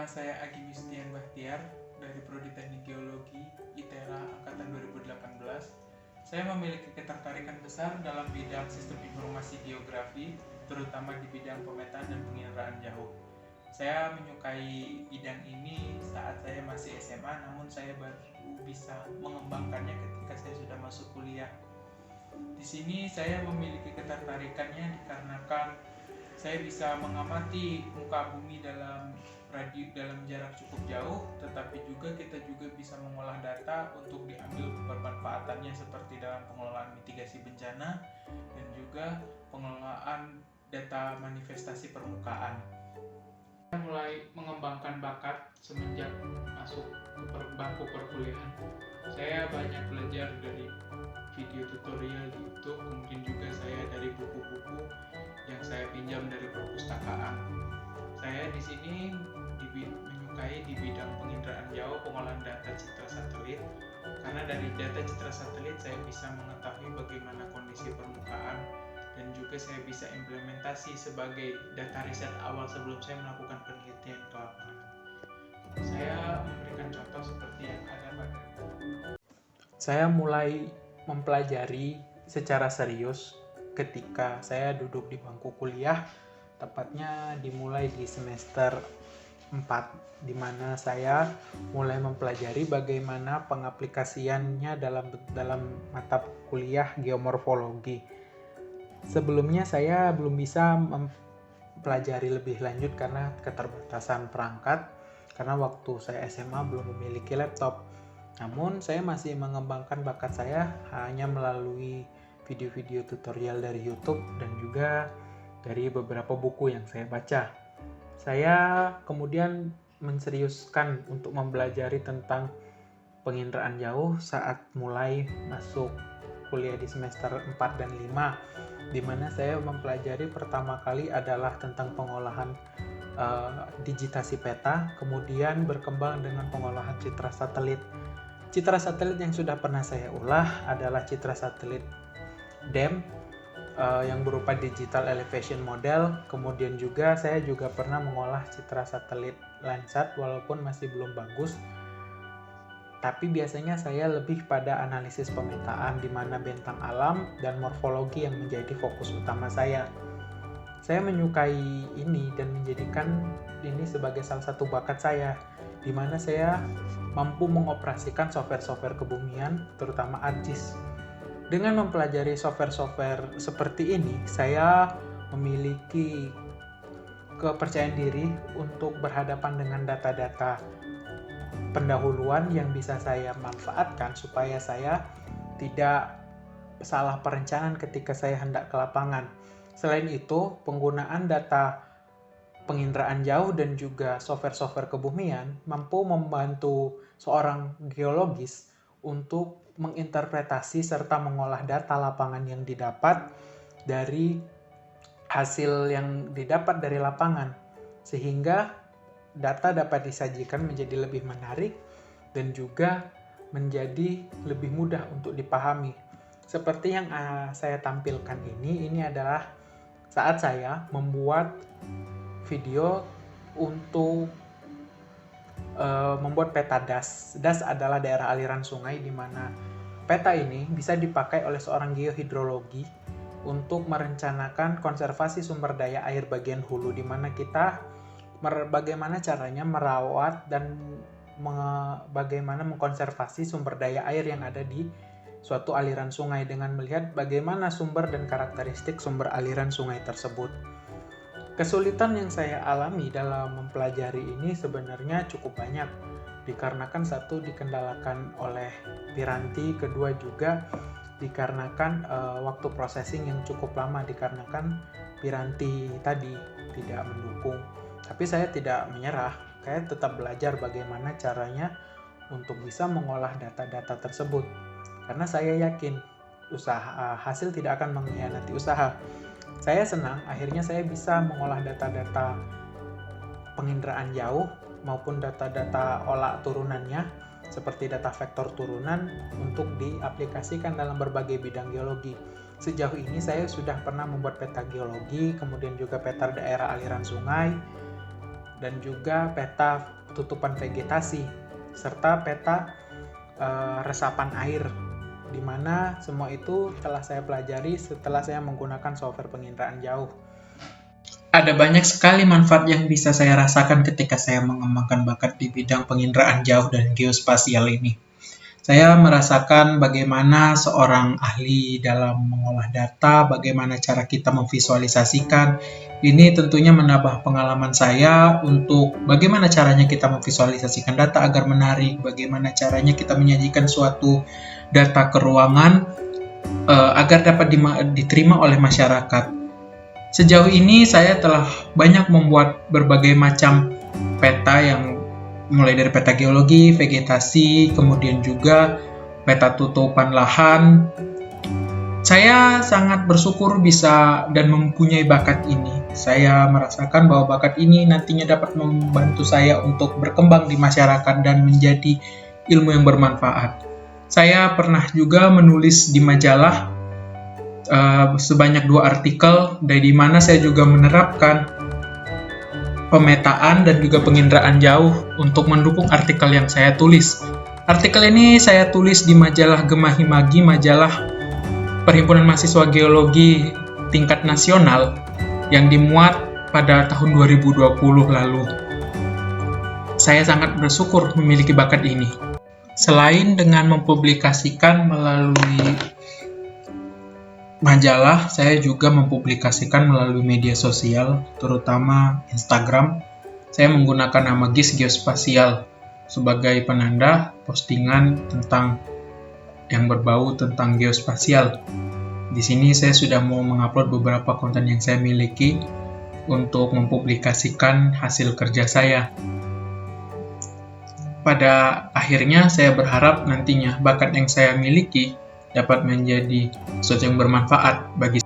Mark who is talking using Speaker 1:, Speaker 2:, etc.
Speaker 1: saya Agi Yustian Bahtiar dari Prodi Teknik Geologi ITERA Angkatan 2018. Saya memiliki ketertarikan besar dalam bidang sistem informasi geografi, terutama di bidang pemetaan dan penginderaan jauh. Saya menyukai bidang ini saat saya masih SMA, namun saya baru bisa mengembangkannya ketika saya sudah masuk kuliah. Di sini saya memiliki ketertarikannya dikarenakan saya bisa mengamati muka bumi dalam jarak cukup jauh, tetapi juga kita bisa mengolah data untuk diambil bermanfaatannya seperti dalam pengelolaan mitigasi bencana dan juga pengelolaan data manifestasi permukaan. Saya mulai mengembangkan bakat semenjak masuk ke bangku perkuliahan. Saya banyak belajar dari video tutorial di YouTube, kemudian juga saya dari buku-buku yang saya pinjam dari perpustakaan. Saya di sini menyukai di bidang penginderaan jauh, pengolahan data citra satelit, karena dari data citra satelit saya bisa mengetahui bagaimana kondisi permukaan dan juga saya bisa implementasi sebagai data riset awal sebelum saya melakukan penelitian ke lapangan. Saya memberikan contoh seperti yang ada pada. Saya mulai mempelajari secara serius ketika saya duduk di bangku kuliah, tepatnya dimulai di semester 4, di mana saya mulai mempelajari bagaimana pengaplikasiannya dalam mata kuliah geomorfologi. Sebelumnya saya belum bisa mempelajari lebih lanjut karena keterbatasan perangkat, karena waktu saya SMA belum memiliki laptop. Namun saya masih mengembangkan bakat saya hanya melalui video-video tutorial dari YouTube dan juga dari beberapa buku yang saya baca. Saya kemudian menseriuskan untuk mempelajari tentang penginderaan jauh saat mulai masuk kuliah di semester 4 dan 5, di mana saya mempelajari pertama kali adalah tentang pengolahan digitasi peta, kemudian berkembang dengan pengolahan citra satelit. Citra satelit yang sudah pernah saya ulah adalah citra satelit DEM yang berupa digital elevation model. Kemudian juga saya juga pernah mengolah citra satelit Landsat walaupun masih belum bagus. Tapi biasanya saya lebih pada analisis pemetaan di mana bentang alam dan morfologi yang menjadi fokus utama saya. Saya menyukai ini dan menjadikan ini sebagai salah satu bakat saya, di mana saya mampu mengoperasikan software-software kebumian, terutama ArcGIS. Dengan mempelajari software-software seperti ini, saya memiliki kepercayaan diri untuk berhadapan dengan data-data pendahuluan yang bisa saya manfaatkan supaya saya tidak salah perencanaan ketika saya hendak ke lapangan. Selain itu, penggunaan data penginderaan jauh dan juga software-software kebumian mampu membantu seorang geologis untuk menginterpretasi serta mengolah data lapangan yang didapat dari hasil yang didapat dari lapangan, sehingga data dapat disajikan menjadi lebih menarik dan juga menjadi lebih mudah untuk dipahami. Seperti yang saya tampilkan ini adalah saat saya membuat video untuk membuat peta DAS. DAS adalah daerah aliran sungai, di mana peta ini bisa dipakai oleh seorang geohidrologi untuk merencanakan konservasi sumber daya air bagian hulu, di mana kita bagaimana caranya merawat dan bagaimana mengkonservasi sumber daya air yang ada di suatu aliran sungai dengan melihat bagaimana sumber dan karakteristik sumber aliran sungai tersebut. Kesulitan yang saya alami dalam mempelajari ini sebenarnya cukup banyak, dikarenakan satu dikendalakan oleh piranti, kedua juga dikarenakan waktu processing yang cukup lama dikarenakan piranti tadi tidak mendukung. Tapi saya tidak menyerah, saya tetap belajar bagaimana caranya untuk bisa mengolah data-data tersebut. Karena saya yakin hasil tidak akan mengkhianati usaha. Saya senang akhirnya saya bisa mengolah data-data penginderaan jauh maupun data-data olah turunannya seperti data vektor turunan untuk diaplikasikan dalam berbagai bidang geologi. Sejauh ini saya sudah pernah membuat peta geologi, kemudian juga peta daerah aliran sungai, dan juga peta tutupan vegetasi, serta peta resapan air, di mana semua itu telah saya pelajari setelah saya menggunakan software penginderaan jauh. Ada banyak sekali manfaat yang bisa saya rasakan ketika saya mengembangkan bakat di bidang penginderaan jauh dan geospasial ini. Saya merasakan bagaimana seorang ahli dalam mengolah data, bagaimana cara kita memvisualisasikan. Ini tentunya menambah pengalaman saya untuk bagaimana caranya kita memvisualisasikan data agar menarik, bagaimana caranya kita menyajikan suatu data ke ruangan agar dapat diterima oleh masyarakat. Sejauh ini saya telah banyak membuat berbagai macam peta yang mulai dari peta geologi, vegetasi, kemudian juga peta tutupan lahan. Saya sangat bersyukur bisa dan mempunyai bakat ini. Saya merasakan bahwa bakat ini nantinya dapat membantu saya untuk berkembang di masyarakat dan menjadi ilmu yang bermanfaat. Saya pernah juga menulis di majalah sebanyak 2 artikel, dari mana saya juga menerapkan pemetaan dan juga penginderaan jauh untuk mendukung artikel yang saya tulis. Artikel ini saya tulis di majalah Gema Himagi, majalah Perhimpunan Mahasiswa Geologi tingkat nasional yang dimuat pada tahun 2020 lalu. Saya sangat bersyukur memiliki bakat ini. Selain dengan mempublikasikan melalui majalah, saya juga mempublikasikan melalui media sosial, terutama Instagram. Saya menggunakan nama GIS Geospasial sebagai penanda postingan tentang yang berbau tentang geospasial. Di sini saya sudah mau mengupload beberapa konten yang saya miliki untuk mempublikasikan hasil kerja saya. Pada akhirnya saya berharap nantinya bakat yang saya miliki dapat menjadi sesuatu yang bermanfaat bagi